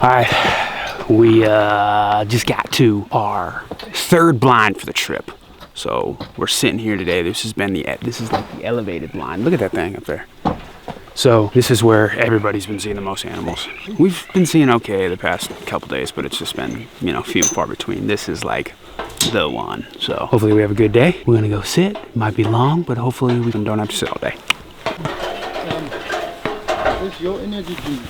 All right, we just got to our third blind for the trip. So we're sitting here today. This is like the elevated blind. Look at that thing up there. So this is where everybody's been seeing the most animals. We've been seeing okay the past couple days, but it's just been, you know, few and far between. This is like the one. So hopefully we have a good day. We're gonna go sit. It might be long, but hopefully we don't have to sit all day. What's your energy drink?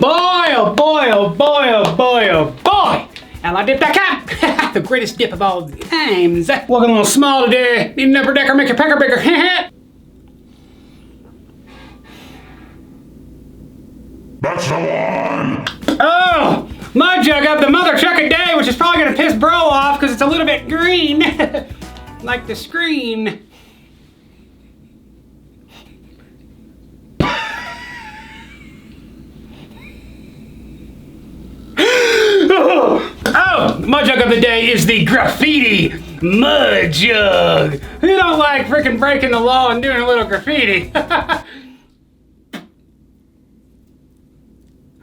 Boy, oh boy, oh boy, oh boy, oh boy! And I dipped back up! The greatest dip of all times. Looking a little small today. Need an upper decker, make your pecker bigger. That's the one! Oh! Mud jug up the mother truck a day, which is probably gonna piss bro off because it's a little bit green. Like the screen. Oh, mud jug of the day is the graffiti mud jug. Who don't like freaking breaking the law and doing a little graffiti? I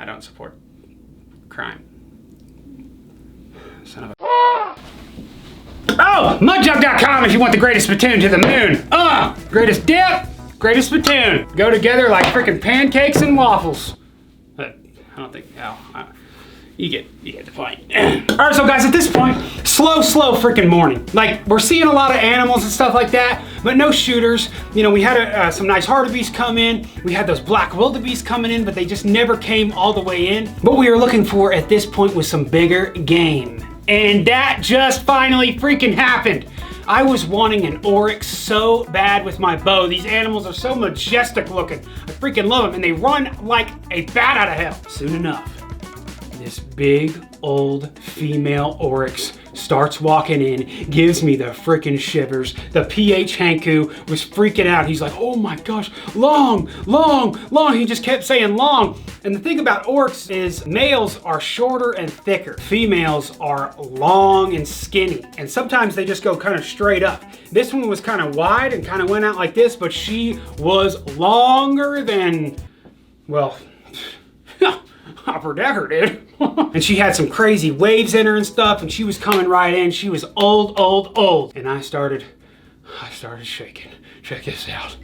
don't support crime. Son of a... Oh, mudjug.com if you want the greatest spittoon to the moon. Greatest dip, greatest spittoon. Go together like freaking pancakes and waffles. But I don't think, you get the point. Alright, so guys, at this point, slow freaking morning. Like, we're seeing a lot of animals and stuff like that, but no shooters. You know, we had some nice hartebeest come in. We had those black wildebeest coming in, but they just never came all the way in. What we were looking for at this point was some bigger game. And that just finally freaking happened. I was wanting an Oryx so bad with my bow. These animals are so majestic looking. I freaking love them, and they run like a bat out of hell. Soon enough, this big old female Oryx starts walking in, gives me the freaking shivers. The PH Hanku was freaking out. He's like, oh my gosh, long. He just kept saying long. And the thing about Oryx is males are shorter and thicker. Females are long and skinny. And sometimes they just go kind of straight up. This one was kind of wide and kind of went out like this, but she was longer than, well, upper decker, dude. And she had some crazy waves in her and stuff, and she was coming right in. She was old. And I started shaking. Check this out.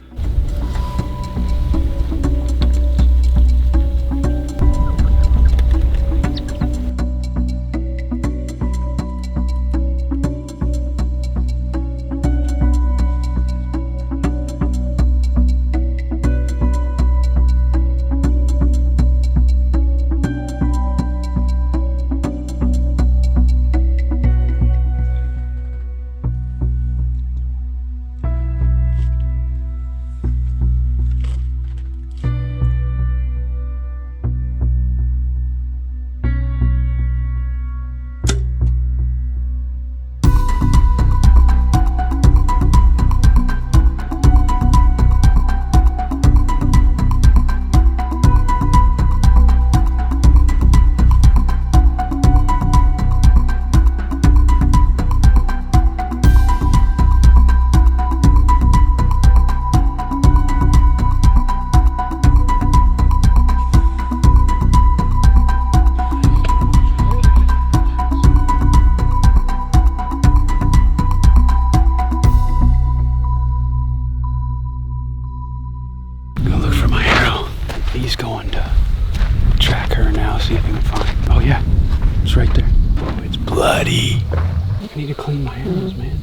animals, man.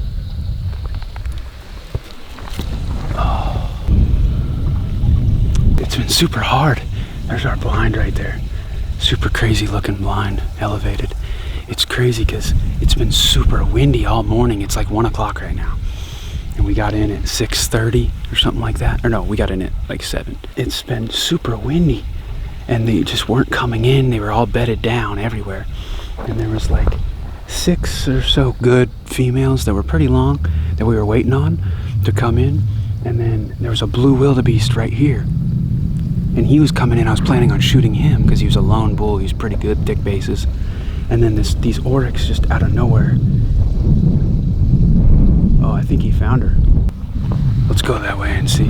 Oh. It's been super hard. There's our blind right there. Super crazy looking blind, elevated. It's crazy because it's been super windy all morning. It's like 1 o'clock right now. And we got in at 6:30 or something like that. Or no, we got in at like 7. It's been super windy and they just weren't coming in. They were all bedded down everywhere. And there was like 6 or so good females that were pretty long that we were waiting on to come in. And then there was a blue wildebeest right here. And he was coming in. I was planning on shooting him because he was a lone bull. He's pretty good, thick bases. And then these Oryx just out of nowhere. Oh, I think he found her. Let's go that way and see.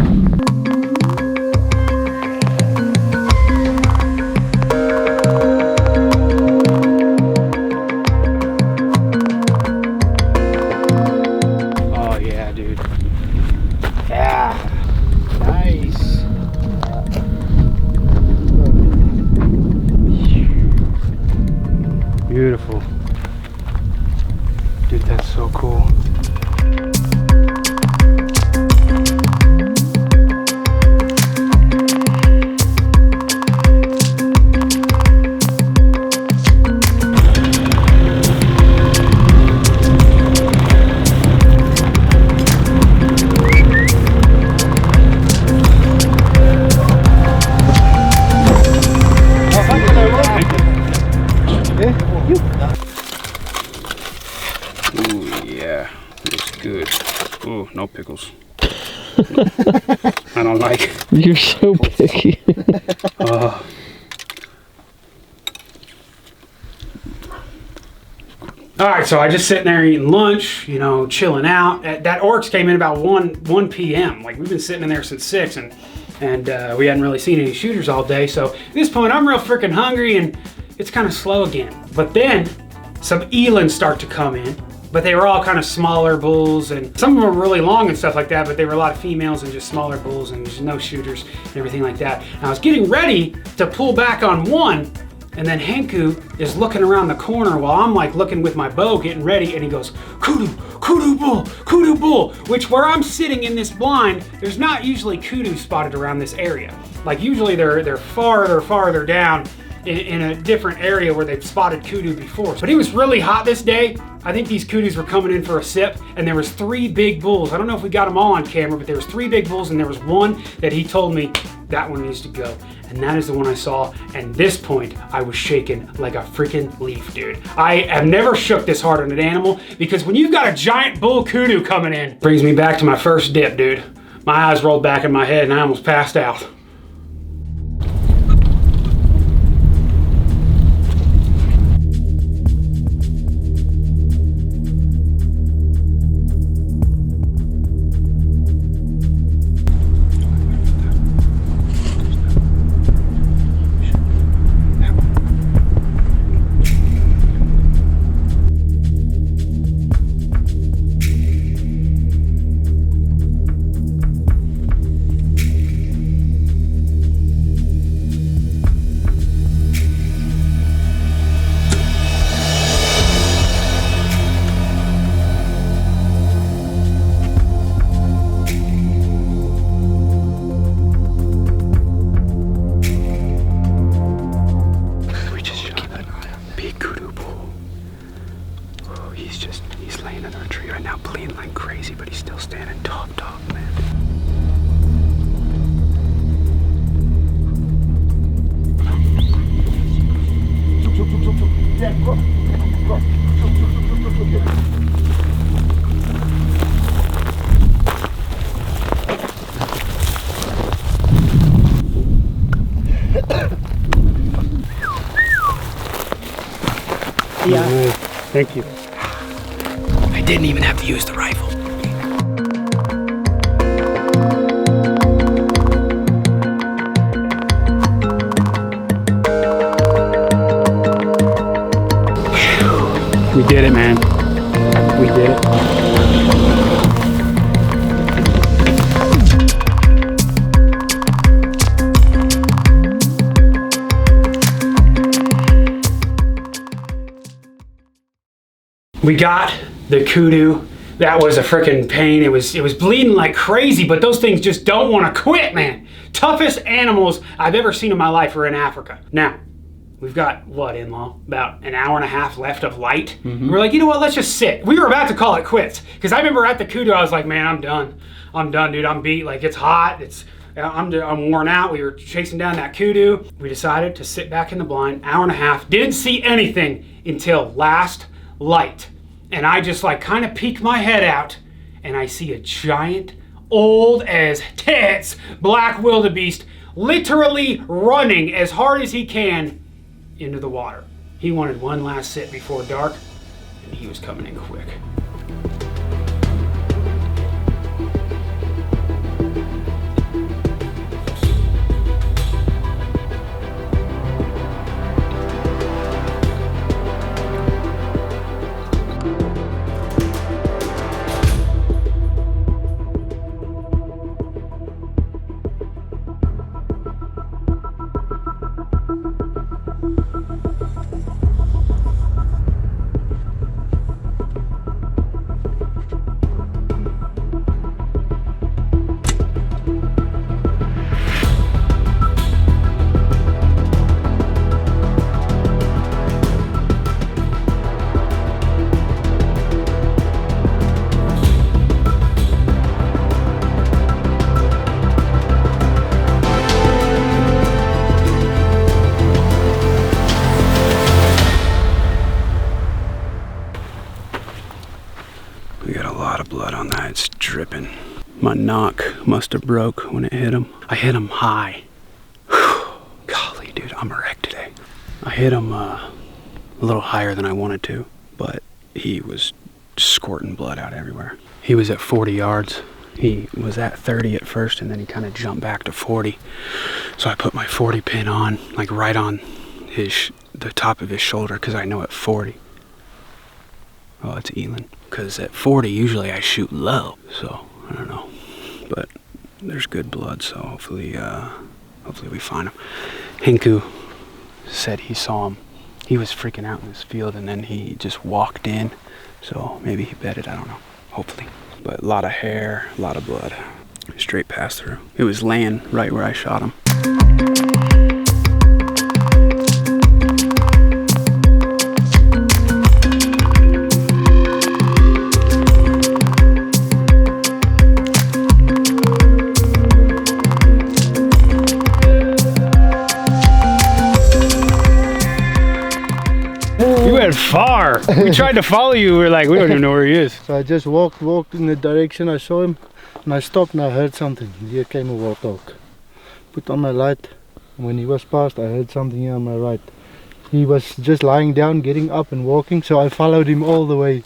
Oh yeah, dude. Yeah. Nice. Beautiful. Dude, that's so cool. Ooh, yeah, looks good. Ooh, no pickles. I don't like it. You're so picky. All right, so I just sitting there eating lunch, you know, chilling out. That Oryx came in about 1 p.m. Like we've been sitting in there since 6, and we hadn't really seen any shooters all day. So at this point, I'm real freaking hungry, and it's kind of slow again. But then some elands start to come in, but they were all kind of smaller bulls, and some of them were really long and stuff like that, but they were a lot of females and just smaller bulls, and there's no shooters and everything like that. And I was getting ready to pull back on one, and then Hanku is looking around the corner while I'm like looking with my bow, getting ready, and he goes, Kudu, Kudu bull, which where I'm sitting in this blind, there's not usually Kudu spotted around this area. Like usually they're farther down in a different area where they've spotted Kudu before. But it was really hot this day. I think these Kudus were coming in for a sip, and there was 3 big bulls. I don't know if we got them all on camera, but there was 3 big bulls, and there was one that he told me, that one needs to go. And that is the one I saw, and this point, I was shaking like a freaking leaf, dude. I have never shook this hard on an animal, because when you've got a giant bull Kudu coming in, brings me back to my first dip, dude. My eyes rolled back in my head, and I almost passed out. He's laying under a tree right now, bleeding like crazy, but he's still standing top, man. Yeah. Thank you. I didn't even have to use the rifle. We did it, man. We did it. We got The Kudu, that was a freaking pain. It was bleeding like crazy, but those things just don't want to quit, man. Toughest animals I've ever seen in my life are in Africa. Now, we've got, what, in-law? About an hour and a half left of light. We're like, you know what, let's just sit. We were about to call it quits. Because I remember at the Kudu, I was like, man, I'm done. I'm done, dude. I'm beat. Like, it's hot. I'm worn out. We were chasing down that Kudu. We decided to sit back in the blind, hour and a half. Didn't see anything until last light. And I just like kind of peek my head out and I see a giant, old as tits, black wildebeest literally running as hard as he can into the water. He wanted one last sit before dark and he was coming in quick. We got a lot of blood on that, it's dripping. My knock must have broke when it hit him. I hit him high. Golly, dude, I'm a wreck today. I hit him a little higher than I wanted to, but he was squirting blood out everywhere. He was at 40 yards. He was at 30 at first, and then he kind of jumped back to 40. So I put my 40 pin on, like right on the top of his shoulder, because I know at 40. Oh, it's Elin. Because at 40, usually I shoot low. So, I don't know. But there's good blood, so hopefully we find him. Hinku said he saw him. He was freaking out in this field, and then he just walked in. So maybe he bedded, I don't know. Hopefully. But a lot of hair, a lot of blood. Straight pass through. It was laying right where I shot him. Far. We tried to follow you. We were like, we don't even know where he is. So I just walked in the direction I saw him, and I stopped and I heard something. Here came a warthog. Put on my light. When he was past, I heard something here on my right. He was just lying down, getting up and walking, so I followed him all the way.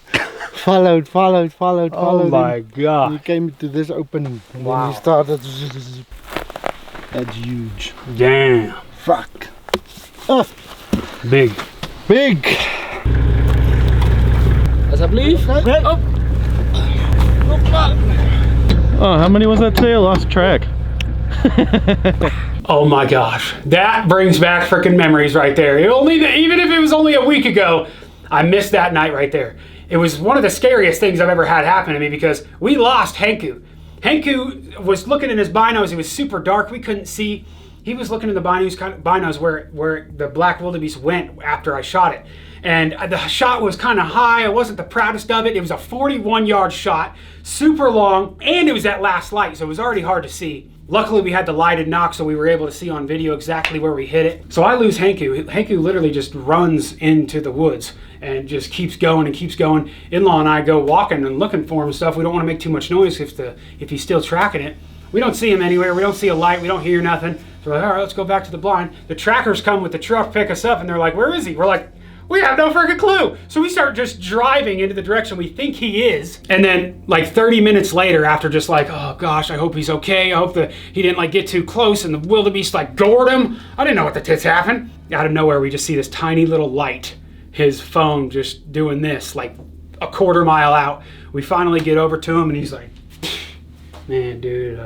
followed Oh my him. god. He came to this opening, and Wow. then he started. That's huge. Damn. Fuck. Oh, Big. big. Alsjeblieft. Okay. Oh. Oh, how many was that today? I lost track. Oh my gosh. That brings back freaking memories right there. Even if it was only a week ago, I missed that night right there. It was one of the scariest things I've ever had happen to me because we lost Henku. Henku was looking in his binos. It was super dark. We couldn't see. He was looking in the binos where the black wildebeest went after I shot it. And the shot was kind of high. I wasn't the proudest of it. It was a 41-yard shot, super long, and it was at last light, so it was already hard to see. Luckily, we had the lighted knock, so we were able to see on video exactly where we hit it. So I lose Henku. Henku literally just runs into the woods and just keeps going and keeps going. In-law and I go walking and looking for him and stuff. We don't want to make too much noise if he's still tracking it. We don't see him anywhere. We don't see a light. We don't hear nothing. So we're like, all right, let's go back to the blind. The trackers come with the truck, pick us up, and they're like, where is he? We're like, we have no freaking clue. So we start just driving into the direction we think he is. And then like 30 minutes later, after just like, oh gosh, I hope he's okay. I hope that he didn't like get too close and the wildebeest like gored him. I didn't know what the tits happened. Out of nowhere, we just see this tiny little light. His phone just doing this like a quarter mile out. We finally get over to him and he's like, man, dude,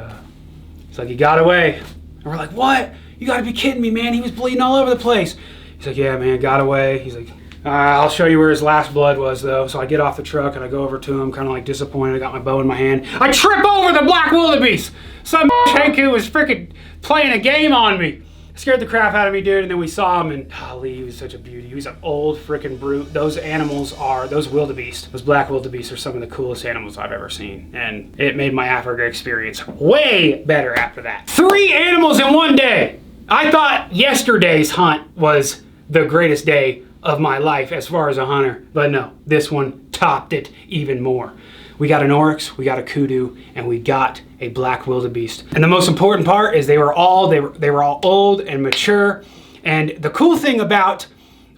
he's like, he got away. And we're like, what? You gotta be kidding me, man. He was bleeding all over the place. He's like, yeah, man, got away. He's like, I'll show you where his last blood was though. So I get off the truck and I go over to him, kind of like disappointed. I got my bow in my hand. I trip over the black wildebeest. Some Hanku was freaking playing a game on me. Scared the crap out of me, dude. And then we saw him, and golly, he was such a beauty. He was an old freaking brute. Those wildebeest, those black wildebeest are some of the coolest animals I've ever seen. And it made my Africa experience way better after that. 3 animals in one day. I thought yesterday's hunt was the greatest day of my life as far as a hunter, but no, this one topped it even more. We got an Oryx, we got a Kudu, and we got a black wildebeest. And the most important part is they were all old and mature. And the cool thing about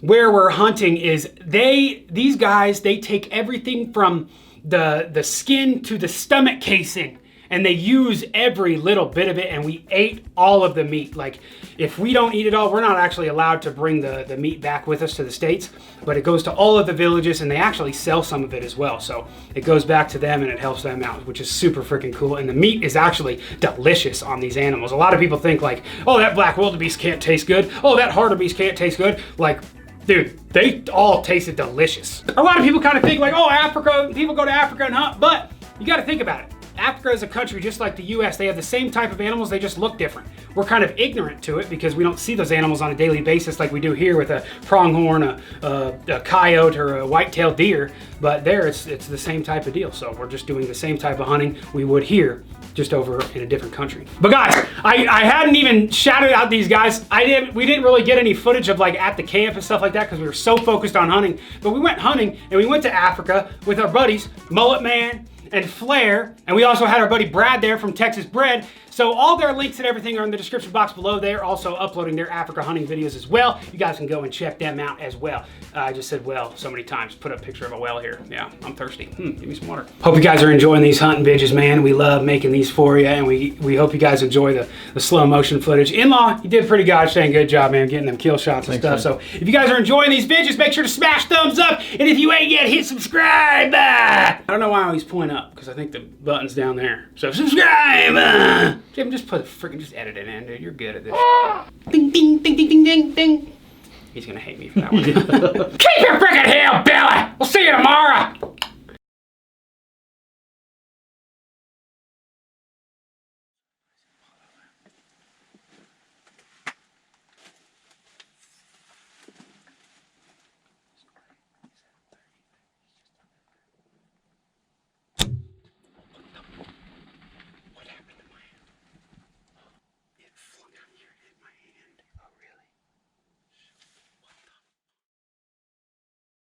where we're hunting is these guys take everything from the skin to the stomach casing, and they use every little bit of it, and we ate all of the meat. Like, if we don't eat it all, we're not actually allowed to bring the meat back with us to the States, but it goes to all of the villages, and they actually sell some of it as well. So it goes back to them and it helps them out, which is super freaking cool. And the meat is actually delicious on these animals. A lot of people think like, oh, that black wildebeest can't taste good. Oh, that hartebeest can't taste good. Like, dude, they all tasted delicious. A lot of people kind of think like, oh, Africa, people go to Africa and hunt, but you got to think about it. Africa is a country just like the US. They have the same type of animals, they just look different. We're kind of ignorant to it because we don't see those animals on a daily basis like we do here with a pronghorn, a coyote, or a white-tailed deer. But there, it's the same type of deal. So we're just doing the same type of hunting we would here, just over in a different country. But guys, I hadn't even shouted out these guys. We didn't really get any footage of like at the camp and stuff like that because we were so focused on hunting. But we went hunting and we went to Africa with our buddies, Mullet Man and Flair, and we also had our buddy Brad there from Texas Bred. So all their links and everything are in the description box below. They're also uploading their Africa hunting videos as well. You guys can go and check them out as well. I just said well so many times. Put a picture of a well here. Yeah, I'm thirsty. Give me some water. Hope you guys are enjoying these hunting videos, man. We love making these for you, and we hope you guys enjoy the slow motion footage. In-law, you did pretty gosh dang good job, man, getting them kill shots and stuff. Man. So if you guys are enjoying these videos, make sure to smash thumbs up, and if you ain't yet, hit subscribe. I don't know why I always point up, because I think the button's down there. So subscribe. Jim, just edit it in, dude. You're good at this. Ding, ding, ding, ding, ding, ding, ding. He's gonna hate me for that one. Keep your freaking hell, Billy! We'll see you tomorrow!